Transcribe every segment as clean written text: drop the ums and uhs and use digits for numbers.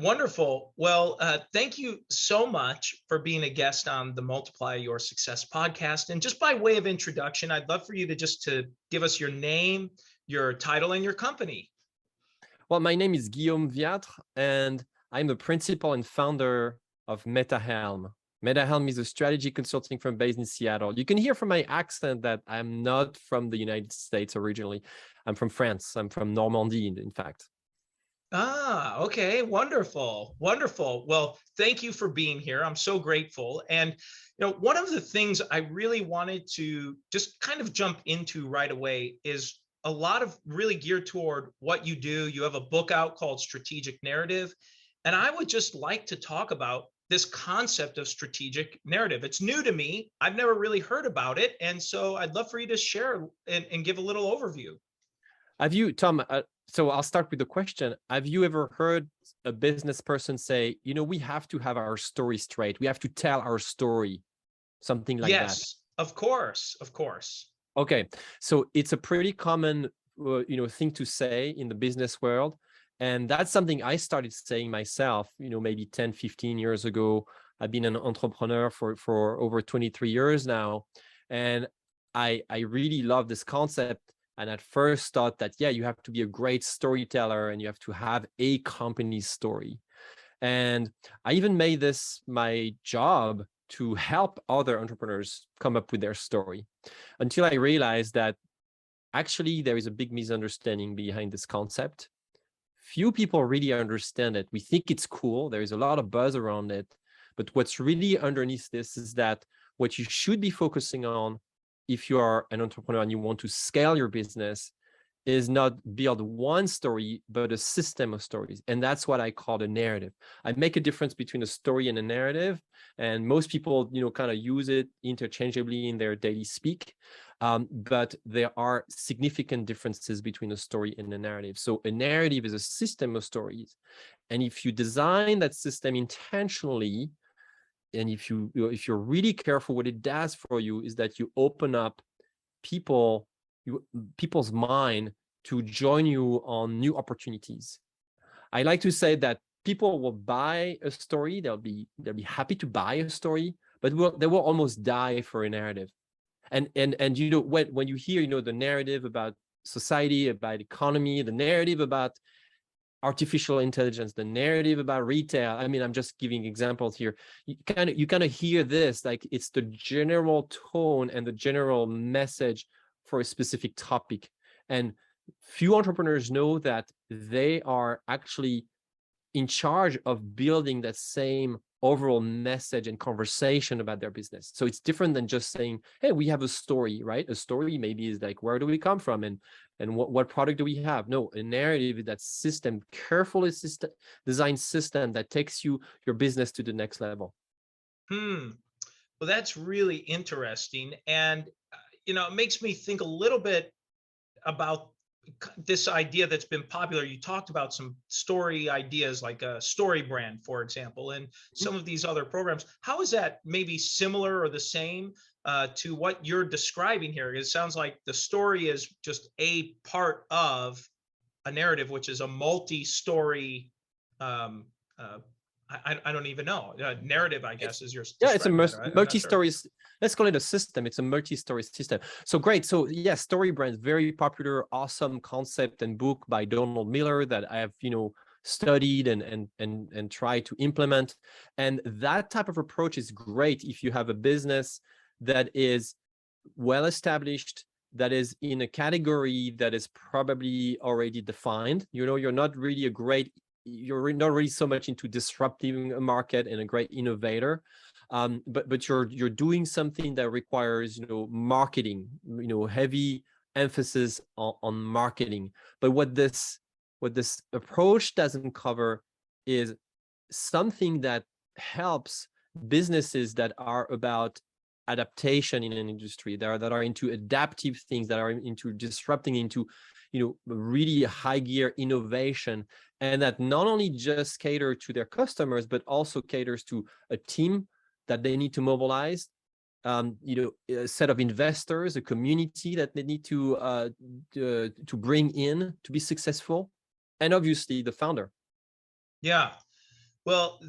Wonderful. Well, thank you so much for being a guest on the Multiply Your Success podcast. And just by way of introduction, I'd love for you to give us your name, your title, and your company. Well, my name is Guillaume Wiatr, and I'm the principal and founder of MetaHelm. MetaHelm is a strategy consulting firm based in Seattle. You can hear from my accent that I'm not from the United States originally. I'm from France. I'm from Normandy, in fact. Ah, okay. Wonderful. Wonderful. Well, thank you for being here. I'm so grateful. And, one of the things I really wanted to just kind of jump into right away is a lot of really geared toward what you do. You have a book out called Strategic Narrative. And I would just like to talk about this concept of strategic narrative. It's new to me. I've never really heard about it. And so I'd love for you to share and give a little overview. Have you, Tom, so I'll start with the question. Have you ever heard a business person say, we have to have our story straight. We have to tell our story, something like that? Yes, of course, of course. Okay, so it's a pretty common, thing to say in the business world. And that's something I started saying myself, maybe 10, 15 years ago. I've been an entrepreneur for over 23 years now. And I really love this concept. And at first thought that, you have to be a great storyteller and you have to have a company story. And I even made this my job to help other entrepreneurs come up with their story, until I realized that actually there is a big misunderstanding behind this concept. Few people really understand it. We think it's cool. There is a lot of buzz around it. But what's really underneath this is that what you should be focusing on if you are an entrepreneur and you want to scale your business is not build one story, but a system of stories. And that's what I call a narrative. I make a difference between a story and a narrative. And most people, kind of use it interchangeably in their daily speak. But there are significant differences between a story and a narrative. So a narrative is a system of stories. And if you design that system intentionally, and if you're really careful, what it does for you is that you open up people's mind to join you on new opportunities. I like to say that people will buy a story, they'll be happy to buy a story, but they will almost die for a narrative. And when you hear the narrative about society, about economy, the narrative about artificial intelligence, the narrative about retail. I mean, I'm just giving examples here. You kind of hear this, like it's the general tone and the general message for a specific topic. And few entrepreneurs know that they are actually in charge of building that same overall message and conversation about their business. So it's different than just saying, hey, we have a story, right? A story maybe is like, where do we come from? And what product do we have? No, a narrative is that system, carefully designed system that takes your business to the next level. Well, that's really interesting. And, it makes me think a little bit about this idea that's been popular. You talked about some story ideas like a story brand, for example, and some of these other programs. How is that maybe similar or the same to what you're describing here? It sounds like the story is just a part of a narrative, which is a multi-story I don't even know. Narrative, I guess, is your it's a multi-story. Sure. Let's call it a system. It's a multi-story system. So great. So story brands, very popular, awesome concept and book by Donald Miller that I have studied and tried to implement. And that type of approach is great if you have a business that is well established, that is in a category that is probably already defined. You're not really you're not really so much into disrupting a market and a great innovator, but you're doing something that requires marketing, heavy emphasis on marketing. But what this approach doesn't cover is something that helps businesses that are about adaptation in an industry, that are into adaptive things, that are into disrupting, into really high gear innovation, and that not only just cater to their customers, but also caters to a team that they need to mobilize, a set of investors, a community that they need to bring in to be successful, and obviously the founder. Yeah. Well,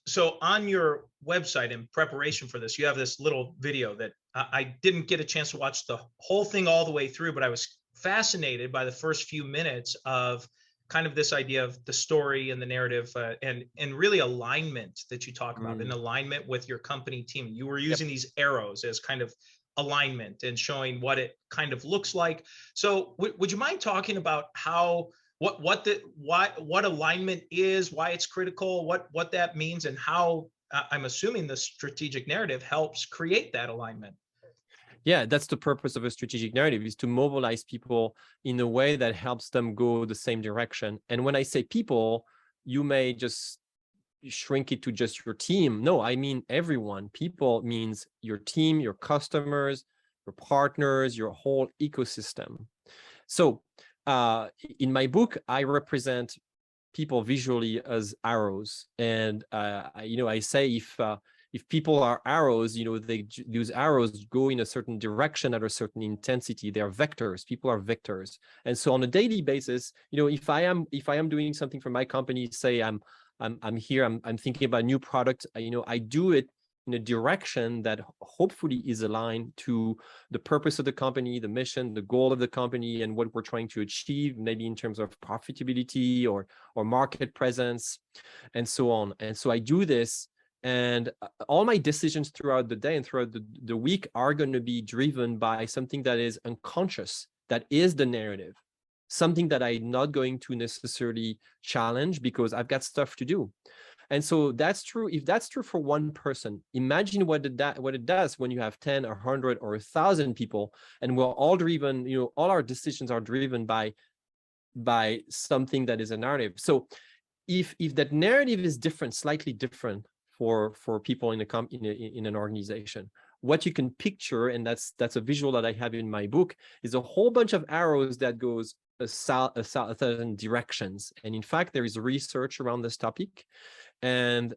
so on your website in preparation for this, you have this little video that I didn't get a chance to watch the whole thing all the way through, but I was fascinated by the first few minutes of kind of this idea of the story and the narrative, and really alignment that you talk about, in Mm. alignment with your company team. You were Yep. using these arrows as kind of alignment and showing what it kind of looks like. So would you mind talking about how what alignment is, why it's critical, what that means, and how I'm assuming the strategic narrative helps create that alignment? Yeah, that's the purpose of a strategic narrative, is to mobilize people in a way that helps them go the same direction. And when I say people, you may just shrink it to just your team. No, I mean everyone. People means your team, your customers, your partners, your whole ecosystem. So in my book, I represent people visually as arrows, and I say if people are arrows, those arrows go in a certain direction at a certain intensity. They are vectors. People are vectors, and so on a daily basis, if I am doing something for my company, say I'm here, I'm thinking about a new product, I do it in a direction that hopefully is aligned to the purpose of the company, the mission, the goal of the company, and what we're trying to achieve, maybe in terms of profitability or market presence, and so on. And so I do this, and all my decisions throughout the day and throughout the week are going to be driven by something that is unconscious, that is the narrative, something that I'm not going to necessarily challenge because I've got stuff to do. And so that's true. If that's true for one person, imagine what it does when you have 10 or 100 or 1,000 people, and we're all driven, all our decisions are driven by something that is a narrative. So if that narrative is different, slightly different for people in an organization, what you can picture, and that's a visual that I have in my book, is a whole bunch of arrows that goes a thousand directions. And in fact, there is research around this topic, and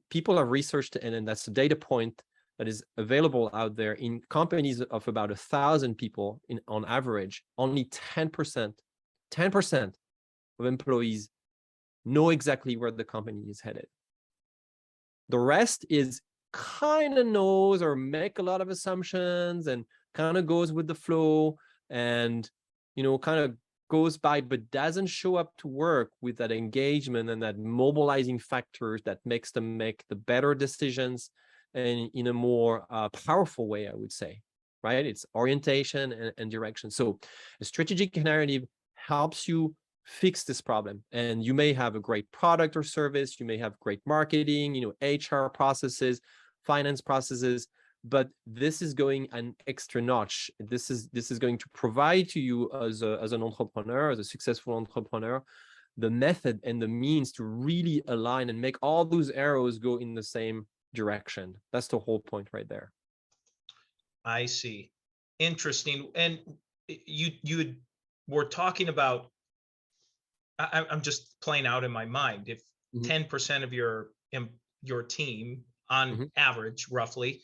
people have researched, and that's a data point that is available out there. In companies of about 1,000 people, on average, only 10% of employees know exactly where the company is headed. The rest is kind of knows or make a lot of assumptions and kind of goes with the flow, and kind of goes by, but doesn't show up to work with that engagement and that mobilizing factors that makes them make the better decisions, and in a more powerful way, I would say, right? It's orientation and direction. So a strategic narrative helps you fix this problem. And you may have a great product or service, you may have great marketing, HR processes, finance processes, but this is going an extra notch. This is going to provide to you as an entrepreneur, as a successful entrepreneur, the method and the means to really align and make all those arrows go in the same direction. That's the whole point right there. I see. Interesting. And you were talking about, I'm just playing out in my mind, if 10% of your team on average, roughly,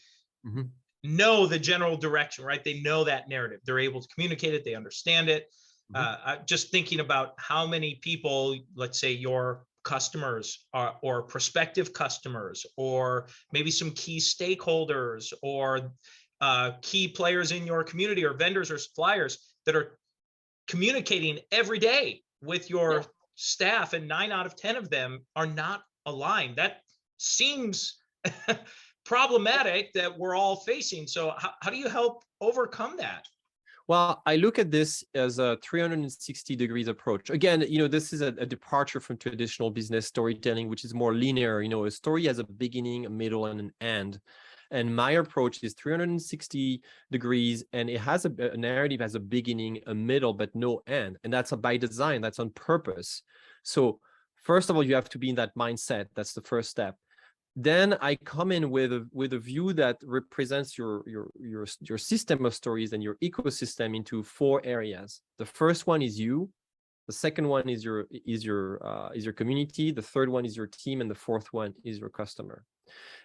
know the general direction, right? They know that narrative. They're able to communicate it. They understand it. I'm just thinking about how many people, let's say your customers or prospective customers, or maybe some key stakeholders, or key players in your community, or vendors or suppliers that are communicating every day with your staff, and 9 out of 10 of them are not aligned. That seems problematic that we're all facing. So how do you help overcome that? Well, I look at this as a 360 degrees approach. Again, this is a departure from traditional business storytelling, which is more linear. A story has a beginning, a middle, and an end. And my approach is 360 degrees, and it has a narrative has a beginning, a middle, but no end. And that's by design. That's on purpose. So first of all, you have to be in that mindset. That's the first step. Then I come in with a view that represents your system of stories and your ecosystem into 4 areas. The first one is you. The second one is your community. The third one is your team, and the fourth one is your customer.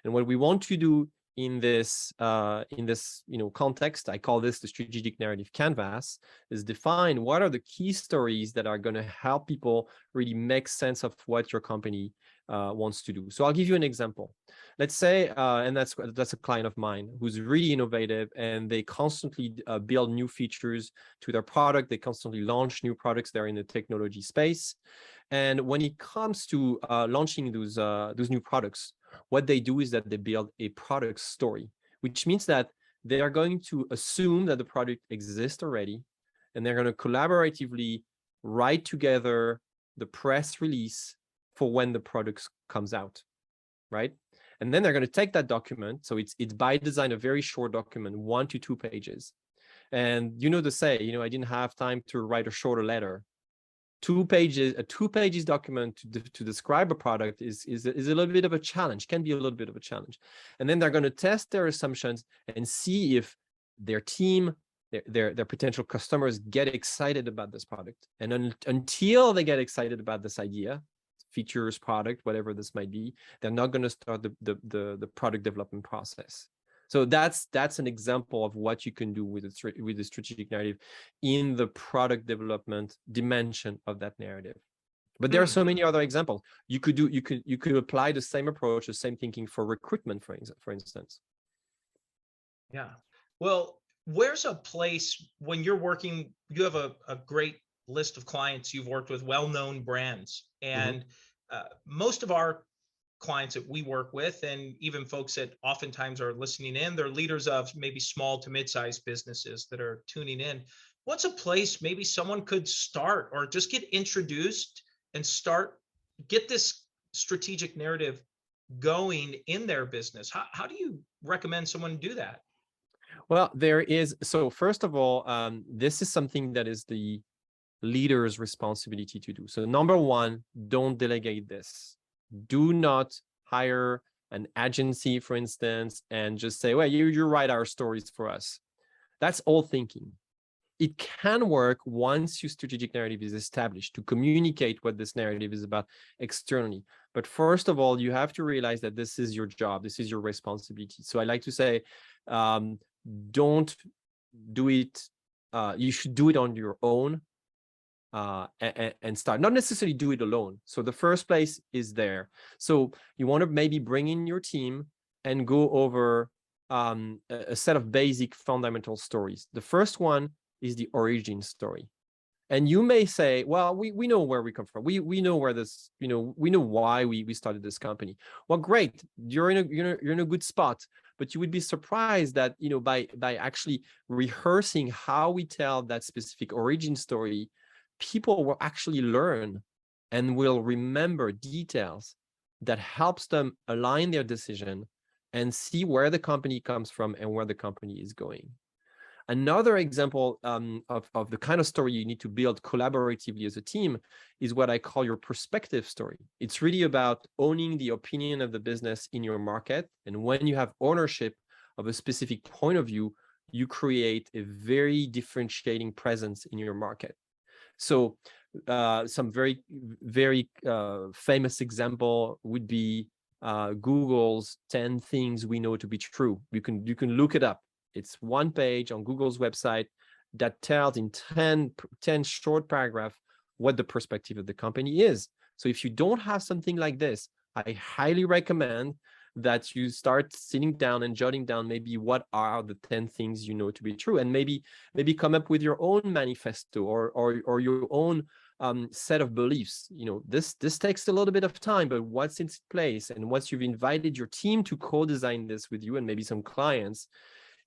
And what we want to do in this context, I call this the strategic narrative canvas, is define what are the key stories that are going to help people really make sense of what your company wants to do. So I'll give you an example. Let's say, and that's a client of mine who's really innovative, and they constantly build new features to their product. They constantly launch new products. They're in the technology space. And when it comes to launching those new products, what they do is that they build a product story, which means that they are going to assume that the product exists already, and they're going to collaboratively write together the press release for when the product comes out, right? And then they're going to take that document. So it's by design a very short document, 1 to 2 pages. And you know the say, I didn't have time to write a shorter letter. 2 pages, a 2 pages document to describe a product is a little bit of a challenge, can be a little bit of a challenge. And then they're going to test their assumptions and see if their team, their potential customers get excited about this product. And until they get excited about this idea, features, product, whatever this might be, they're not going to start the product development process. So that's an example of what you can do with the strategic narrative in the product development dimension of that narrative. But there are so many other examples. You could apply the same approach, the same thinking for recruitment, for instance. Yeah. Well, where's a place when you're working, you have a great list of clients you've worked with, well-known brands, and most of our clients that we work with, and even folks that oftentimes are listening in, they're leaders of maybe small to mid-sized businesses that are tuning in. What's a place maybe someone could start or just get introduced and get this strategic narrative going in their business? How do you recommend someone do that? Well, so first of all, this is something that is the leader's responsibility to do. So number one, don't delegate this. Do not hire an agency, for instance, and just say, well, you write our stories for us. That's old thinking. It can work once your strategic narrative is established to communicate what this narrative is about externally. But first of all, you have to realize that this is your job. This is your responsibility. So I like to say, don't do it. You should do it on your own. And start, not necessarily do it alone. So the first place is there. So you want to maybe bring in your team and go over a set of basic fundamental stories. The first one is the origin story. And you may say, well, we know where we come from. We know where this, we know why we started this company. Well, great. You're in a good spot. But you would be surprised that, by actually rehearsing how we tell that specific origin story, people will actually learn and will remember details that helps them align their decision and see where the company comes from and where the company is going. Another example of the kind of story you need to build collaboratively as a team is what I call your perspective story. It's really about owning the opinion of the business in your market. And when you have ownership of a specific point of view, you create a very differentiating presence in your market. So some very, very famous example would be Google's 10 things we know to be true. You can look it up. It's one page on Google's website that tells in 10 short paragraphs what the perspective of the company is. So if you don't have something like this, I highly recommend that you start sitting down and jotting down maybe what are the 10 things you know to be true, and maybe come up with your own manifesto or your own set of beliefs. This takes a little bit of time, but once it's in place and once you've invited your team to co-design this with you and maybe some clients,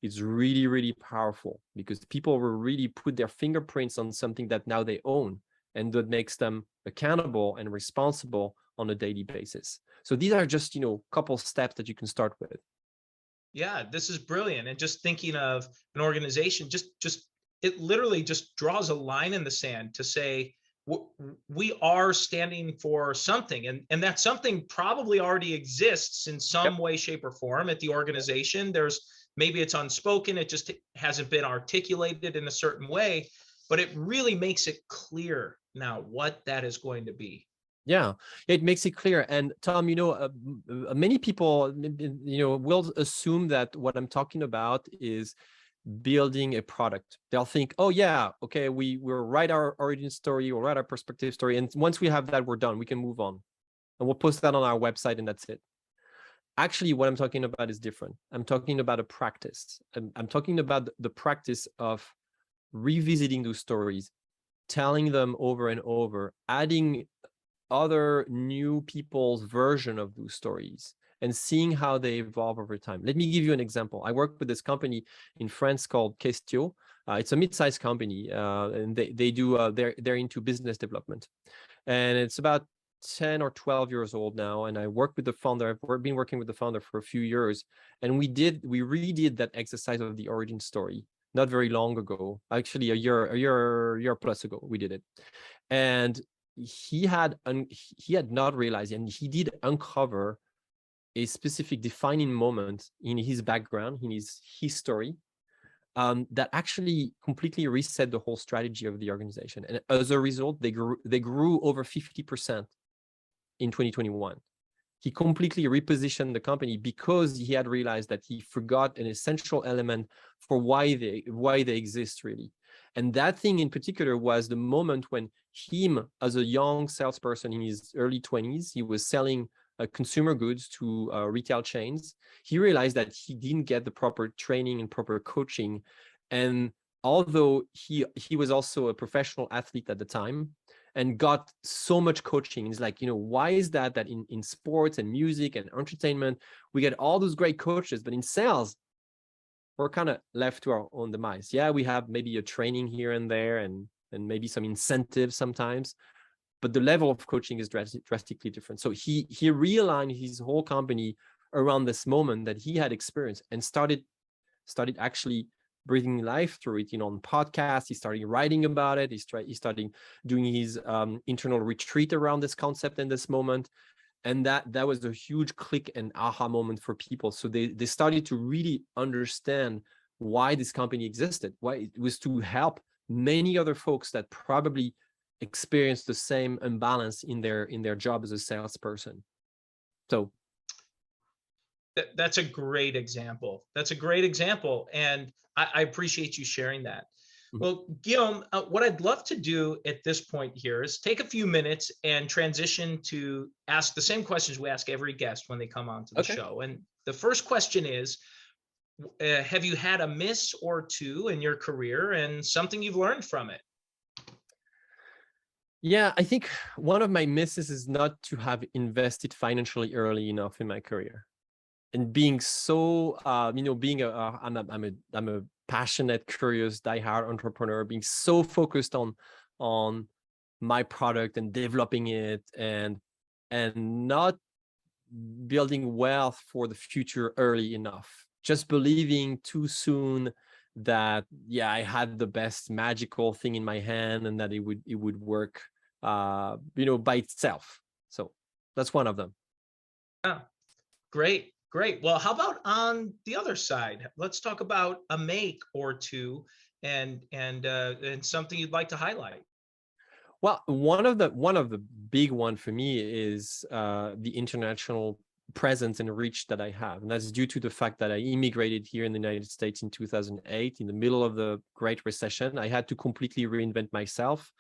it's really, really powerful because people will really put their fingerprints on something that now they own, and that makes them accountable and responsible on a daily basis. So these are just, couple steps that you can start with. Yeah, this is brilliant. And just thinking of an organization, it literally just draws a line in the sand to say, we are standing for something, and that something probably already exists in some way, shape, or form at the organization. Maybe it's unspoken, it just hasn't been articulated in a certain way, but it really makes it clear now what that is going to be. Yeah, it makes it clear. And Tom, many people, will assume that what I'm talking about is building a product. They'll think, oh yeah, okay, we'll write our origin story or write our perspective story, and once we have that, we're done. We can move on. and we'll post that on our website, and that's it. Actually, what I'm talking about is different. I'm talking about a practice. I'm talking about the practice of revisiting those stories, telling them over and over, adding other new people's version of those stories, and seeing how they evolve over time. Let me give you an example. I work with this company in France called Questio. It's a mid-sized company, and they're into business development, and it's about 10 or 12 years old now. And I work with the founder. I've been working with the founder for a few years, and we redid that exercise of the origin story not very long ago. Actually, a year plus ago, we did it, and he had not realized, and he did uncover a specific defining moment in his background, in his history, that actually completely reset the whole strategy of the organization. And as a result, they grew over 50% in 2021. He completely repositioned the company because he had realized that he forgot an essential element for why they exist, really. And that thing in particular was the moment when him, as a young salesperson in his early 20s, he was selling consumer goods to retail chains. He realized that he didn't get the proper training and proper coaching. And although he was also a professional athlete at the time and got so much coaching, it's like, why is that in sports and music and entertainment, we get all those great coaches, but in sales, we're kind of left to our own demise. Yeah, we have maybe a training here and there and maybe some incentives sometimes, but the level of coaching is drastically different. So he realigned his whole company around this moment that he had experienced and started actually breathing life through it. On podcasts, he started writing about it. He started doing his internal retreat around this concept and this moment. And that was a huge click and aha moment for people. So they started to really understand why this company existed, why it was to help many other folks that probably experienced the same imbalance in their job as a salesperson. So that's a great example. And I appreciate you sharing that. Well, Guillaume, what I'd love to do at this point here is take a few minutes and transition to ask the same questions we ask every guest when they come onto the show. And the first question is, have you had a miss or two in your career and something you've learned from it? Yeah, I think one of my misses is not to have invested financially early enough in my career. And being so, I'm a passionate, curious, diehard entrepreneur, being so focused on my product and developing it and not building wealth for the future early enough. Just believing too soon that, I had the best magical thing in my hand and that it would work, by itself. So that's one of them. Yeah, great. Well, how about on the other side? Let's talk about a make or two and something you'd like to highlight. Well, one of the big one for me is the international presence and reach that I have. And that's due to the fact that I immigrated here in the United States in 2008, in the middle of the Great Recession. I had to completely reinvent myself.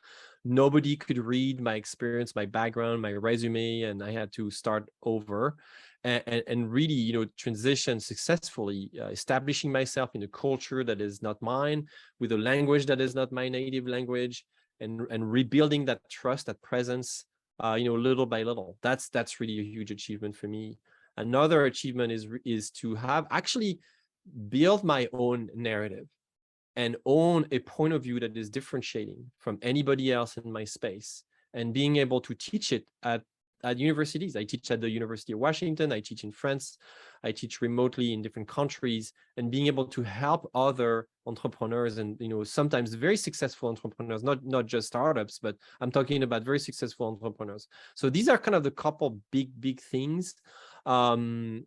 Nobody could read my experience, my background, my resume, and I had to start over and really, transition successfully, establishing myself in a culture that is not mine, with a language that is not my native language, and rebuilding that trust, that presence, little by little. That's really a huge achievement for me. Another achievement is to have actually built my own narrative and own a point of view that is differentiating from anybody else in my space, and being able to teach it at universities. I teach at the University of Washington, I teach in France, I teach remotely in different countries, and being able to help other entrepreneurs and, sometimes very successful entrepreneurs, not just startups, but I'm talking about very successful entrepreneurs. So these are kind of the couple big things. And,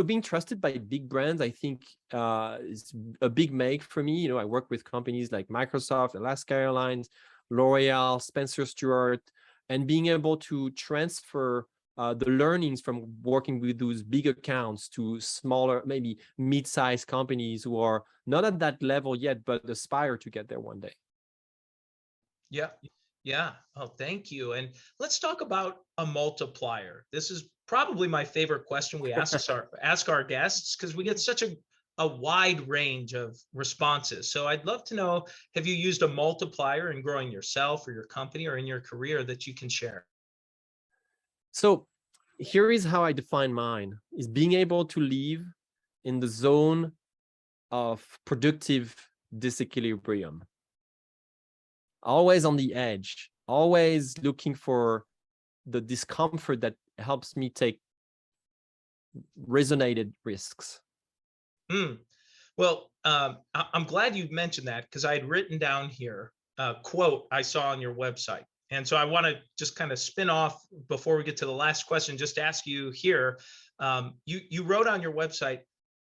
being trusted by big brands, I think is a big make for me. I work with companies like Microsoft, Alaska Airlines, L'Oreal, Spencer Stuart, and being able to transfer the learnings from working with those big accounts to smaller, maybe mid-sized companies who are not at that level yet, but aspire to get there one day. Yeah. Yeah. Oh, thank you. And let's talk about a multiplier. This is probably my favorite question we ask our guests because we get such a wide range of responses. So I'd love to know, have you used a multiplier in growing yourself or your company or in your career that you can share? So here is how I define mine: is being able to live in the zone of productive disequilibrium, always on the edge, always looking for the discomfort that helps me take resonated risks. Hmm. Well, I'm glad you mentioned that because I had written down here a quote I saw on your website. And so I want to just kind of spin off before we get to the last question, just ask you here. You wrote on your website,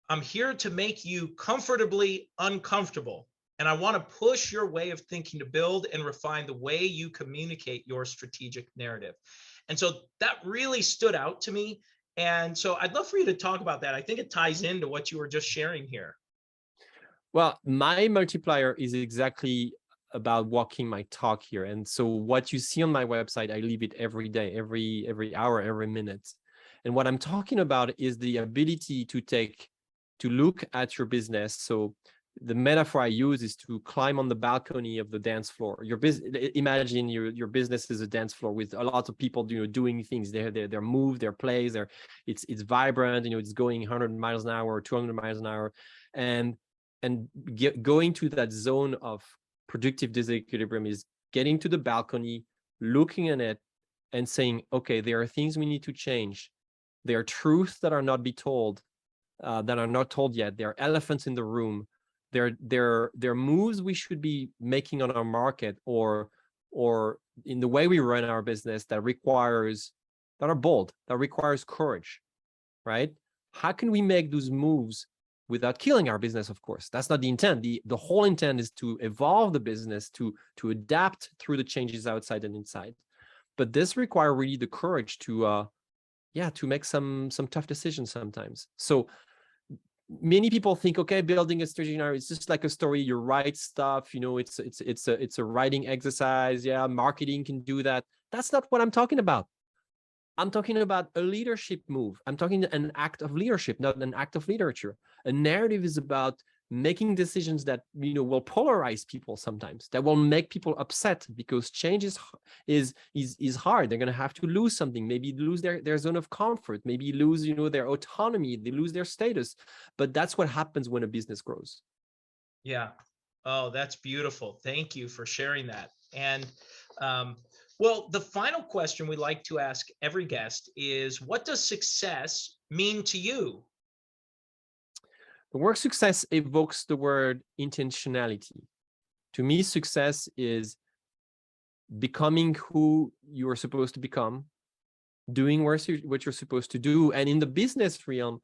I'm here to make you comfortably uncomfortable. And I want to push your way of thinking to build and refine the way you communicate your strategic narrative. And so that really stood out to me. And so I'd love for you to talk about that. I think it ties into what you were just sharing here. Well, my multiplier is exactly about walking my talk here. And so what you see on my website, I live it every day, every hour, every minute. And what I'm talking about is the ability to look at your business. So the metaphor I use is to climb on the balcony of the dance floor. Your business, imagine your business is a dance floor with a lot of people, doing things. Their move, their plays, it's vibrant. It's going 100 miles an hour or 200 miles an hour, and going to that zone of productive disequilibrium is getting to the balcony, looking at it, and saying, okay, there are things we need to change. There are truths that are not be told, that are not told yet. There are elephants in the room. There are moves we should be making on our market or in the way we run our business that are bold, that requires courage, right? How can we make those moves without killing our business? Of course, that's not the intent. The whole intent is to evolve the business, to adapt through the changes outside and inside. But this requires really the courage to make some tough decisions sometimes. So many people think, okay, building a strategy narrative, it's just like a story. You write stuff, it's a writing exercise. Yeah, marketing can do that. That's not what I'm talking about. I'm talking about a leadership move. I'm talking an act of leadership, not an act of literature. A narrative is about making decisions that will polarize people sometimes, that will make people upset because change is hard. They're going to have to lose something, maybe lose their zone of comfort, maybe lose their autonomy, they lose their status. But that's what happens when a business grows. Yeah. Oh, that's beautiful. Thank you for sharing that. And well, the final question we like to ask every guest is, what does success mean to you? The word success evokes the word intentionality. To me, success is becoming who you are supposed to become, doing what you're supposed to do. And in the business realm,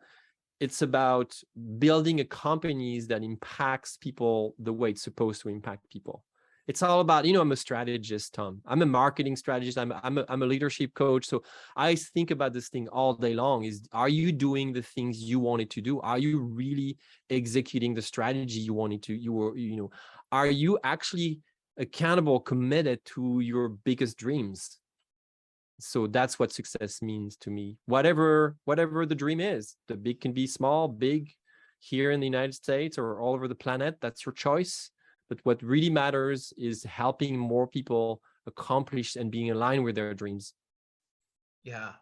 it's about building a company that impacts people the way it's supposed to impact people. It's all about, I'm a strategist, Tom. I'm a marketing strategist. I'm a leadership coach. So I think about this thing all day long is, are you doing the things you wanted to do? Are you really executing the strategy you wanted to? Are you actually accountable, committed to your biggest dreams? So that's what success means to me. Whatever the dream is, the big can be small, big here in the United States or all over the planet, that's your choice. But what really matters is helping more people accomplish and being aligned with their dreams. Yeah,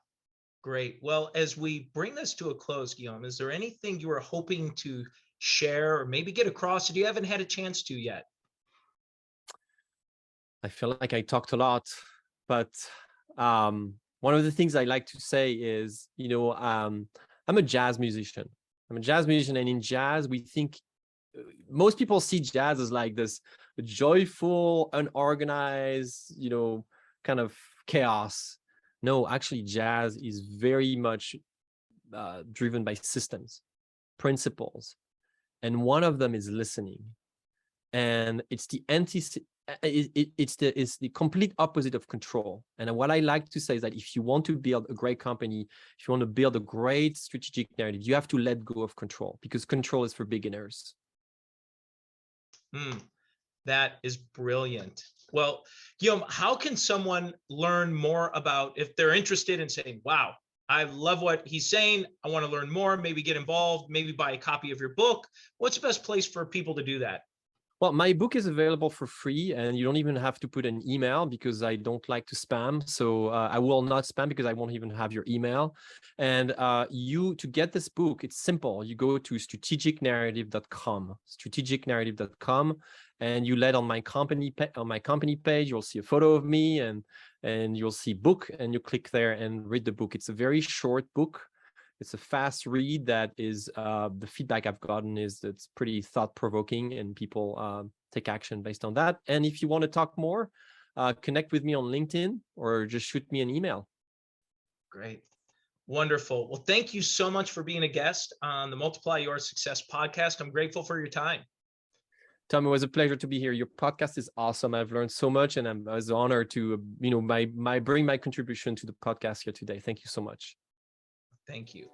great. Well, as we bring this to a close, Guillaume, is there anything you are hoping to share or maybe get across that you haven't had a chance to yet? I feel like I talked a lot, but one of the things I like to say is, I'm a jazz musician. And in jazz, we think most people see jazz as like this joyful, unorganized, kind of chaos. No, actually, jazz is very much driven by systems, principles, and one of them is listening. And it's the it's the complete opposite of control. And what I like to say is that if you want to build a great company, if you want to build a great strategic narrative, you have to let go of control, because control is for beginners. That is brilliant. Well, Guillaume, how can someone learn more about if they're interested in saying, wow, I love what he's saying. I want to learn more, maybe get involved, maybe buy a copy of your book. What's the best place for people to do that? Well, my book is available for free, and you don't even have to put an email because I don't like to spam. So I will not spam because I won't even have your email. And to get this book, it's simple. You go to strategicnarrative.com, and you land on my company page. You'll see a photo of me, and you'll see book, and you click there and read the book. It's a very short book. It's a fast read that is the feedback I've gotten is that's pretty thought-provoking, and people take action based on that. And if you want to talk more, connect with me on LinkedIn or just shoot me an email. Great. Wonderful. Well, thank you so much for being a guest on the Multiply Your Success podcast. I'm grateful for your time. Tom, it was a pleasure to be here. Your podcast is awesome. I've learned so much, and I was honored to bring my contribution to the podcast here today. Thank you so much. Thank you.